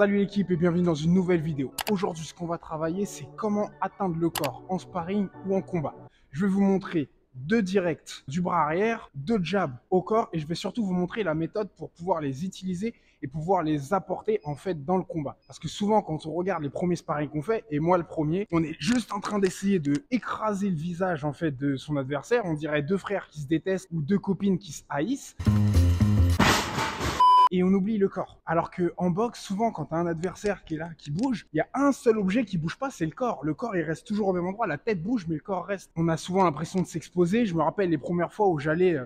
Salut l'équipe et bienvenue dans une nouvelle vidéo. Aujourd'hui, ce qu'on va travailler, c'est comment atteindre le corps en sparring ou en combat. Je vais vous montrer 2 directs du bras arrière, 2 jabs au corps et je vais surtout vous montrer la méthode pour pouvoir les utiliser et pouvoir les apporter en fait dans le combat. Parce que souvent quand on regarde les premiers sparring qu'on fait, et moi le premier, on est juste en train d'essayer de écraser le visage en fait de son adversaire. On dirait 2 frères qui se détestent ou 2 copines qui se haïssent. Et on oublie le corps. Alors que en boxe, souvent, quand tu as un adversaire qui est là, qui bouge, il y a un seul objet qui bouge pas, c'est le corps. Le corps, il reste toujours au même endroit. La tête bouge, mais le corps reste. On a souvent l'impression de s'exposer. Je me rappelle les premières fois où j'allais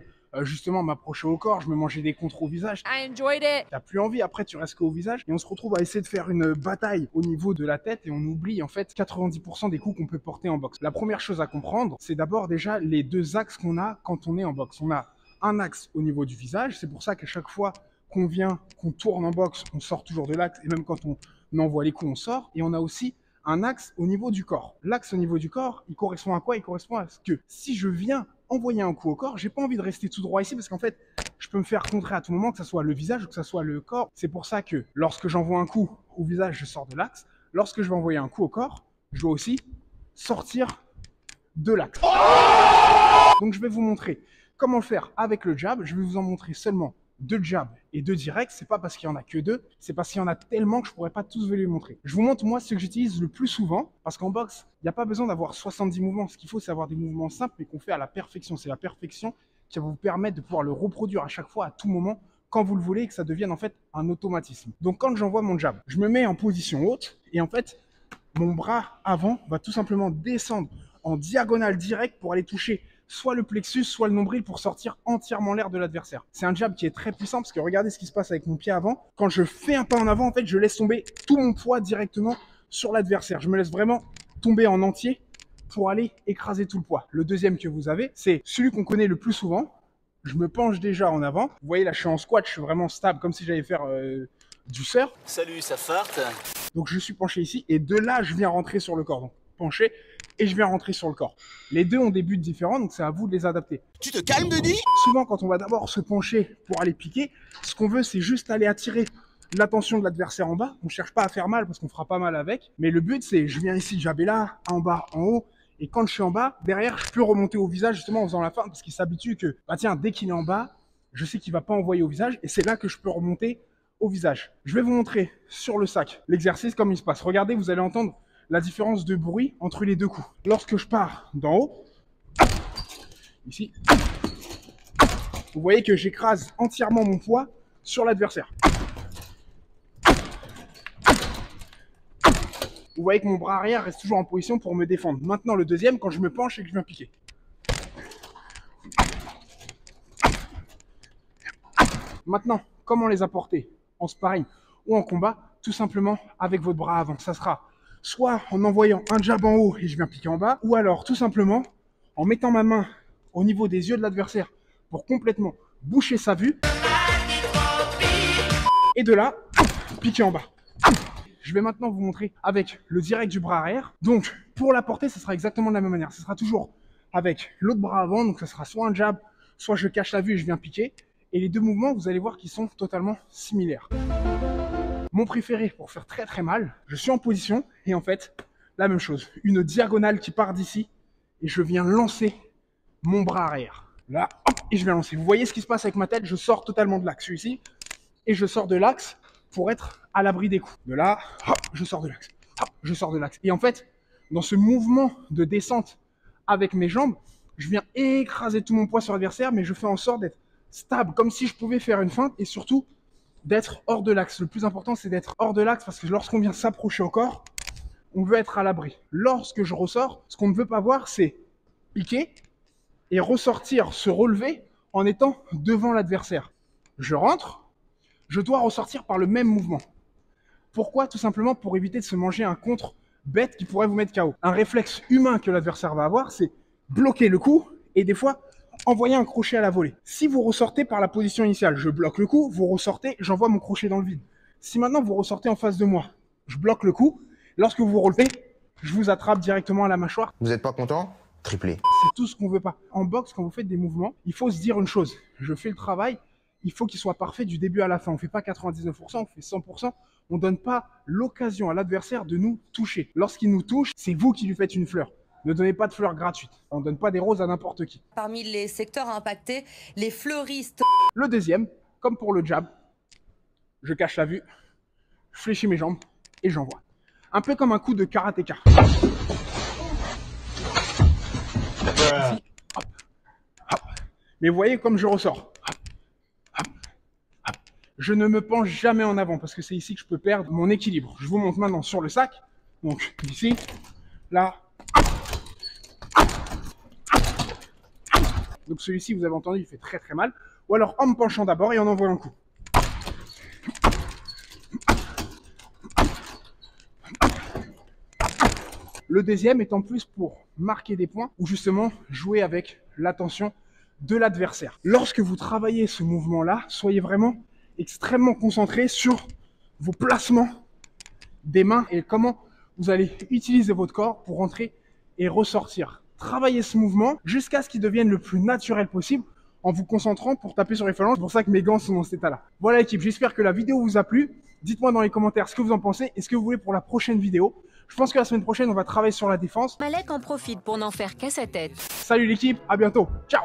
justement m'approcher au corps, je me mangeais des contres au visage. I enjoyed it. T'as plus envie, après tu restes qu'au visage. Et on se retrouve à essayer de faire une bataille au niveau de la tête et on oublie en fait 90% des coups qu'on peut porter en boxe. La première chose à comprendre, c'est d'abord déjà les 2 axes qu'on a quand on est en boxe. On a un axe au niveau du visage, c'est pour ça qu'à chaque fois qu'on vient, qu'on tourne en boxe, on sort toujours de l'axe, et même quand on envoie les coups, on sort. Et on a aussi un axe au niveau du corps. L'axe au niveau du corps, il correspond à quoi? Il correspond à ce que si je viens envoyer un coup au corps, j'ai pas envie de rester tout droit ici, parce qu'en fait, je peux me faire contrer à tout moment, que ce soit le visage ou que ce soit le corps. C'est pour ça que lorsque j'envoie un coup au visage, je sors de l'axe. Lorsque je vais envoyer un coup au corps, je dois aussi sortir de l'axe. Donc je vais vous montrer comment le faire avec le jab. Je vais vous en montrer seulement 2 jabs et 2 directs. C'est pas parce qu'il y en a que 2, c'est parce qu'il y en a tellement que je pourrais pas tous vous les montrer. Je vous montre moi ce que j'utilise le plus souvent, parce qu'en boxe, il n'y a pas besoin d'avoir 70 mouvements. Ce qu'il faut, c'est avoir des mouvements simples, mais qu'on fait à la perfection. C'est la perfection qui va vous permettre de pouvoir le reproduire à chaque fois, à tout moment, quand vous le voulez, et que ça devienne en fait un automatisme. Donc quand j'envoie mon jab, je me mets en position haute, et en fait, mon bras avant va tout simplement descendre en diagonale directe pour aller toucher soit le plexus, soit le nombril pour sortir entièrement l'air de l'adversaire. C'est un jab qui est très puissant parce que regardez ce qui se passe avec mon pied avant. Quand je fais un pas en avant, en fait, je laisse tomber tout mon poids directement sur l'adversaire. Je me laisse vraiment tomber en entier pour aller écraser tout le poids. Le deuxième que vous avez, c'est celui qu'on connaît le plus souvent. Je me penche déjà en avant. Vous voyez là, je suis en squat, je suis vraiment stable, comme si j'allais faire du surf. Salut, ça farte. Donc je suis penché ici et de là, je viens rentrer sur le corps. Donc penché et je viens rentrer sur le corps. Les deux ont des buts différents, donc c'est à vous de les adapter. Tu te calmes, Denis? Souvent, quand on va d'abord se pencher pour aller piquer, ce qu'on veut, c'est juste aller attirer l'attention de l'adversaire en bas. On cherche pas à faire mal parce qu'on fera pas mal avec. Mais le but, c'est je viens ici, jabber là, en bas, en haut. Et quand je suis en bas, derrière, je peux remonter au visage justement en faisant la feinte parce qu'il s'habitue que, bah tiens, dès qu'il est en bas, je sais qu'il va pas envoyer au visage et c'est là que je peux remonter au visage. Je vais vous montrer sur le sac l'exercice comme il se passe. Regardez, vous allez entendre la différence de bruit entre les 2 coups. Lorsque je pars d'en haut, ici, vous voyez que j'écrase entièrement mon poids sur l'adversaire. Vous voyez que mon bras arrière reste toujours en position pour me défendre. Maintenant, le deuxième, quand je me penche et que je viens piquer. Maintenant, comment les apporter en sparring ou en combat? Tout simplement avec votre bras avant. Ça sera soit en envoyant un jab en haut et je viens piquer en bas, ou alors tout simplement en mettant ma main au niveau des yeux de l'adversaire pour complètement boucher sa vue. Et de là, piquer en bas. Je vais maintenant vous montrer avec le direct du bras arrière. Donc, pour la porter, ça sera exactement de la même manière. Ce sera toujours avec l'autre bras avant. Donc, ça sera soit un jab, soit je cache la vue et je viens piquer. Et les 2 mouvements, vous allez voir qu'ils sont totalement similaires. Mon préféré pour faire très très mal, je suis en position et en fait, la même chose. Une diagonale qui part d'ici et je viens lancer mon bras arrière. Là, hop, et je viens lancer. Vous voyez ce qui se passe avec ma tête? Je sors totalement de l'axe ici et je sors de l'axe pour être à l'abri des coups. De là, hop, je sors de l'axe. Hop, je sors de l'axe. Et en fait, dans ce mouvement de descente avec mes jambes, je viens écraser tout mon poids sur l'adversaire, mais je fais en sorte d'être stable, comme si je pouvais faire une feinte et surtout d'être hors de l'axe. Le plus important, c'est d'être hors de l'axe parce que lorsqu'on vient s'approcher au corps, on veut être à l'abri. Lorsque je ressors, ce qu'on ne veut pas voir, c'est piquer et ressortir, se relever en étant devant l'adversaire. Je rentre, je dois ressortir par le même mouvement. Pourquoi? Tout simplement pour éviter de se manger un contre bête qui pourrait vous mettre KO. Un réflexe humain que l'adversaire va avoir, c'est bloquer le coup et des fois envoyer un crochet à la volée. Si vous ressortez par la position initiale, je bloque le coup, vous ressortez, j'envoie mon crochet dans le vide. Si maintenant vous ressortez en face de moi, je bloque le coup, lorsque vous vous relevez, je vous attrape directement à la mâchoire. Vous n'êtes pas content? Triplé. C'est tout ce qu'on veut pas. En boxe, quand vous faites des mouvements, il faut se dire une chose. Je fais le travail, il faut qu'il soit parfait du début à la fin. On fait pas 99%, on fait 100%. On donne pas l'occasion à l'adversaire de nous toucher. Lorsqu'il nous touche, c'est vous qui lui faites une fleur. Ne donnez pas de fleurs gratuites. On ne donne pas des roses à n'importe qui. Parmi les secteurs impactés, les fleuristes. Le deuxième, comme pour le jab, je cache la vue, je fléchis mes jambes et j'envoie. Un peu comme un coup de karatéka. Ici, hop, hop. Mais vous voyez comme je ressors. Hop, hop, hop. Je ne me penche jamais en avant parce que c'est ici que je peux perdre mon équilibre. Je vous montre maintenant sur le sac. Donc ici, là. Donc celui-ci, vous avez entendu, il fait très très mal. Ou alors en me penchant d'abord et en envoyant un coup. Le deuxième est en plus pour marquer des points ou justement jouer avec l'attention de l'adversaire. Lorsque vous travaillez ce mouvement-là, soyez vraiment extrêmement concentré sur vos placements des mains et comment vous allez utiliser votre corps pour rentrer et ressortir. Travaillez ce mouvement jusqu'à ce qu'il devienne le plus naturel possible en vous concentrant pour taper sur les phalanges. C'est pour ça que mes gants sont dans cet état-là. Voilà l'équipe, j'espère que la vidéo vous a plu. Dites-moi dans les commentaires ce que vous en pensez et ce que vous voulez pour la prochaine vidéo. Je pense que la semaine prochaine, on va travailler sur la défense. Malek en profite pour n'en faire qu'à sa tête. Salut l'équipe, à bientôt. Ciao.